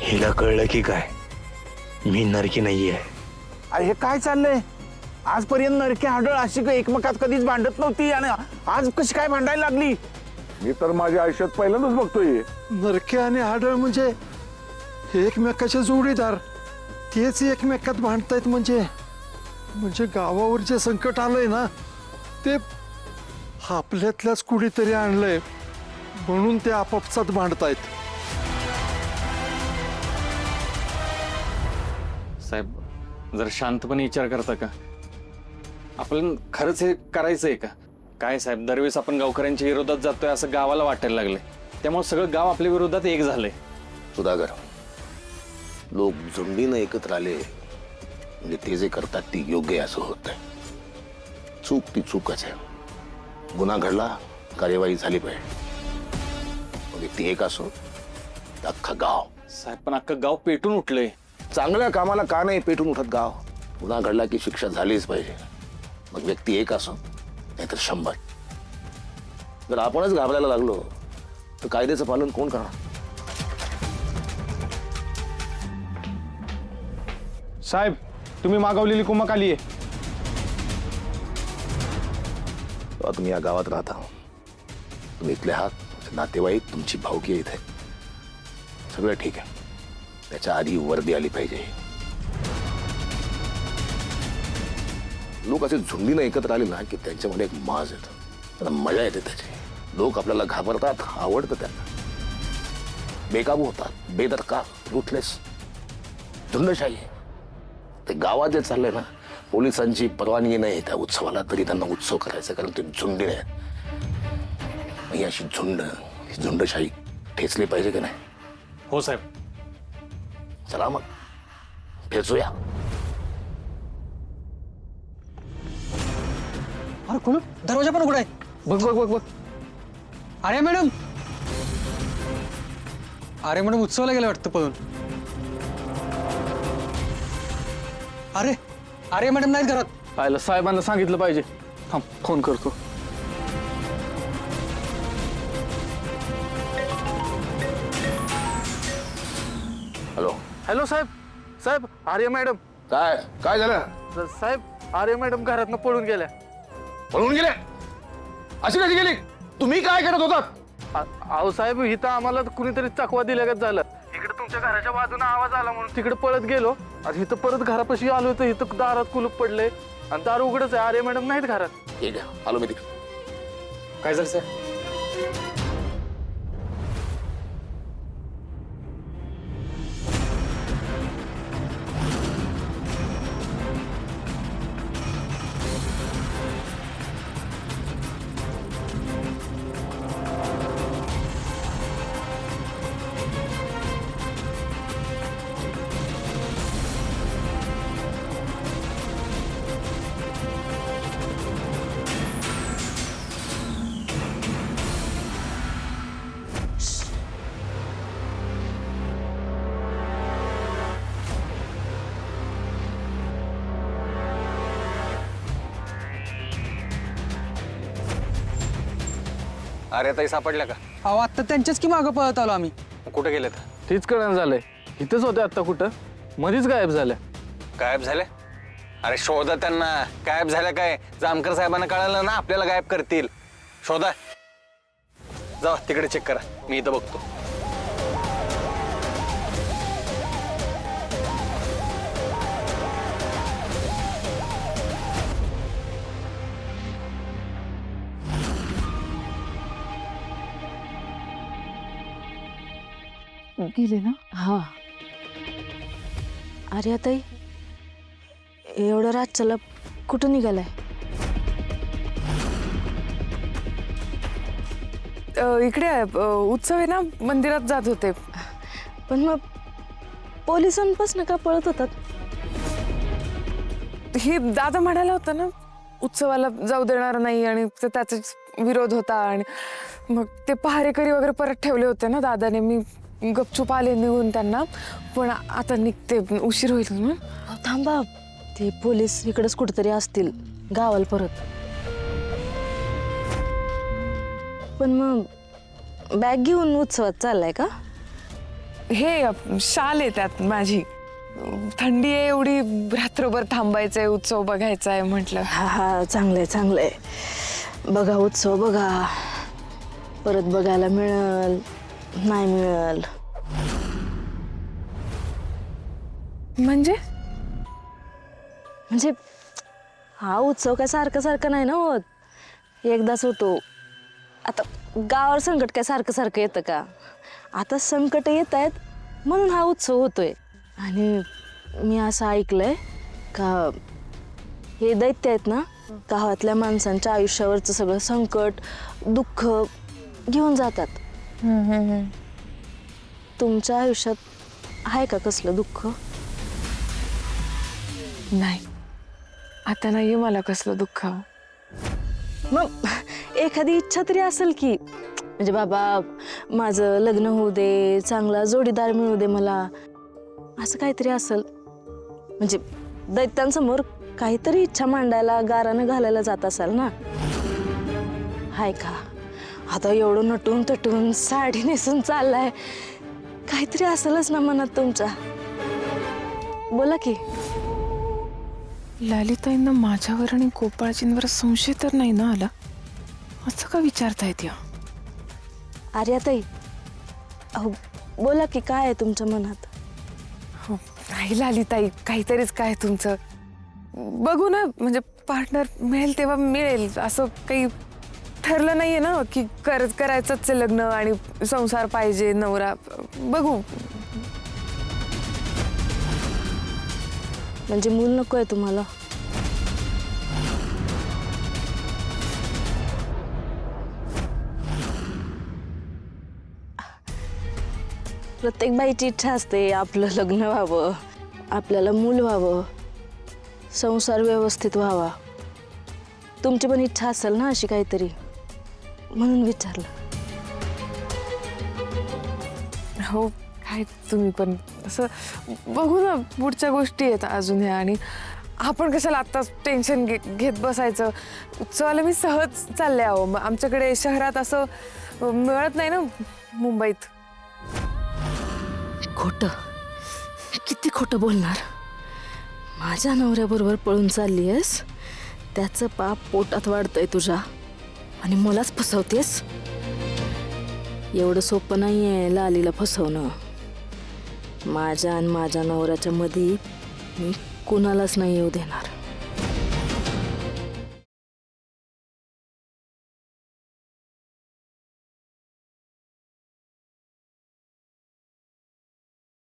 हिला कळलं की काय मी नरकी नाहीये. अरे हे काय चाललंय? आजपर्यंत नरके हाडळ अशी एकमेकात कधीच भांडत नव्हती आणि आज कशी काय भांडायला लागली? मी तर माझ्या आयुष्यात पहिल्यांदाच बघतोय. नरके आणि हाडळ म्हणजे एकमेकाचे जोडीदार, तेच एकमेकात भांडतायत म्हणजे गावावर जे संकट आलंय ना ते आपल्यातल्याच कुणीतरी आणलंय म्हणून ते आपापसात भांडतायत. साहेब जर शांतपणे विचार करता का? आपण खरंच हे करायचंय का? काय साहेब, दरवेळेस आपण गावकऱ्यांच्या विरोधात जातोय असं गावाला वाटायला लागलंय. त्यामुळे सगळं गाव आपल्या विरोधात एक झालंय. सुधाकर, लोक झुंडीनं एकत्र आले म्हणजे ते जे करतात ती योग्य असं होत आहे. चूक ती चूकच आहे. गुन्हा घडला, कार्यवाही झाली पाहिजे. व्यक्ती एक असो तर अख्खा गाव. साहेब पण अख्खं गाव पेटून उठलंय. चांगल्या कामाला का नाही पेटून उठत गाव? गुन्हा घडला की शिक्षा झालीच पाहिजे. मग व्यक्ती एक असो नाहीतर 100. जर आपणच घाबरायला लागलो तर कायद्याचं पालन कोण करणार? साहेब तुम्ही मागवलेली कुमक आली आहे. तुम्ही या गावात राहता, तुम्ही इथले आहात, नातेवाईक, तुमची भावकी इथे सगळं ठीक आहे. त्याच्या आधी वर्दी आली पाहिजे. लोक असे झुंडीनं एकत्र आले ना की त्यांच्यामध्ये एक माज येतो, त्यांना मजा येते त्याची. लोक आपल्याला घाबरतात, आवडतं त्यांना. बेकाबू होतात, बेदरकार, रुथलेस, झुंडशाही. ते गावात जे चाललंय ना, पोलिसांची परवानगी नाही त्या उत्सवाला तरी त्यांना उत्सव करायचा, कारण ते झुंडी आहेत. अशी झुंडशाही ठेचली पाहिजे की नाही? हो साहेब. चला मग ठेचूया. अरे कोण? दरवाजा पण उघडा आहे. बघ बघ बघ बघ. अरे मॅडम, अरे मॅडम उत्सवाला गेलं वाटतं पळून. अरे अरे मॅडम नाहीत घरात. पाहिलं, साहेबांना सांगितलं पाहिजे. थांब फोन करतो. हॅलो. हॅलो साहेब. साहेब आर्य मॅडम. काय काय झालं? साहेब आर्य मॅडम घरातनं पळून गेल्या. पळून गेले? अशी कशी गेली? तुम्ही काय करत होतात? अहो साहेब इथं आम्हाला कुणीतरी चकवा दिल्यागत झालं. इकडे तुमच्या घराच्या बाजूने आवाज आला म्हणून तिकडे पळत गेलो आणि इथं परत घरापाशी आलो तर इथं दारात कुलूप पडले आणि दार उघडच आहे. आर्य मॅडम नाहीत घरात. ठीक आहे, आलो मी तिकडे. काय झालं साहेब? अरे ताई सापडल्या का? अहो आत्ता त्यांच्याच की मागं पळत आलो आम्ही. कुठे गेलेत? तीच कळण झालंय. इथंच होते आता कुठं मध्येच गायब झाल्या. गायब झाले? अरे शोधा त्यांना. गायब झाल्या काय? जामकर साहेबांना कळालं ना आपल्याला गायब करतील. शोधा. जा तिकडे चेक करा, मी इथं बघतो. गेले ना? हा. अरे आता एवढं रातच्याला कुठं निघालाय? इकडे उत्सव आहे ना, मंदिरात जात होते. पण मग पोलिसांपासून का पळत होतात? ही दादा म्हणाला होता ना उत्सवाला जाऊ देणार नाही आणि त्याचाच विरोध होता आणि मग ते पहारेकरी वगैरे परत ठेवले होते ना दादाने. मी गपचूप आले निघून त्यांना, पण आता निघते, उशीर होईल ना. थांबा, ते पोलीस इकडेच कुठेतरी असतील गावाला परत. पण मग बॅग घेऊन उत्सवात चाललाय का? हे शाल आहे त्यात माझी. थंडी आहे एवढी, रात्रभर थांबायचंय, उत्सव बघायचा आहे म्हटलं. हा हा, चांगलंय चांगलंय. बघा उत्सव बघा, परत बघायला मिळल नाही मिळल. म्हणजे म्हणजे हा उत्सव काय सारखं सारखं नाही ना होत, एकदाच होतो. आता गावावर संकट काय सारखं सारखं येतं का? आता संकट येत आहेत म्हणून हा उत्सव होतोय. आणि मी असं ऐकलंय का हे दैत्य आहेत ना, गावातल्या माणसांच्या आयुष्यावरचं सगळं संकट दुःख घेऊन जातात. तुमच्या आयुष्यात आहे का कसलं दुःख? नाही, आता नाहीये मला कसलं दुःख. मग एखादी इच्छा तरी असेल की, म्हणजे बाबा माझं लग्न होऊ दे, चांगला जोडीदार मिळू दे मला, असं काहीतरी असेल. म्हणजे दैत्यांसमोर काहीतरी इच्छा मांडायला, गारानं घालायला जात असाल ना, हाय का? आता एवढं नटून तटून साडी नेसून चाललाय, काहीतरी असेलच ना मनात तुमच्या. बोला की. ललिताईंना माझ्यावर आणि गोपाळजींवर संशय तर नाही ना आला? असं का विचारतायत या? आर्याताई, अहो बोला की, काय आहे तुमच्या मनात? हो नाही ललिताई, काहीतरीच काय तुमचं. बघू ना, म्हणजे पार्टनर मिळेल तेव्हा मिळेल, असं काही ठरलं नाहीये ना की करायचंच आहे लग्न आणि संसार पाहिजे, नवरा. बघू. म्हणजे मूल नको आहे तुम्हाला? प्रत्येक बाईची इच्छा असते आपलं लग्न व्हावं, आपल्याला मूल व्हावं, संसार व्यवस्थित व्हावा. तुमची पण इच्छा असेल ना अशी काहीतरी, म्हणून विचारलं. हो काय तुम्ही पण असं बघू ना, पुढच्या गोष्टी आहेत अजून ह्या. आणि आपण कशाला आत्ताच टेन्शन घेत बसायचं. उत्सवाला मी सहज चालले आहो. आमच्याकडे शहरात असं मिळत नाही ना मुंबईत. खोटं, किती खोटं बोलणार. माझ्या नवऱ्याबरोबर पळून चालली आहेस, त्याचं पाप पोटात वाढतंय तुझ्या, आणि मलाच फसवतेस. एवढं सोपं नाही आहे लालीला फसवणं. माझ्या आणि माझ्या नवऱ्याच्या मध्ये मी कुणालाच नाही येऊ देणार.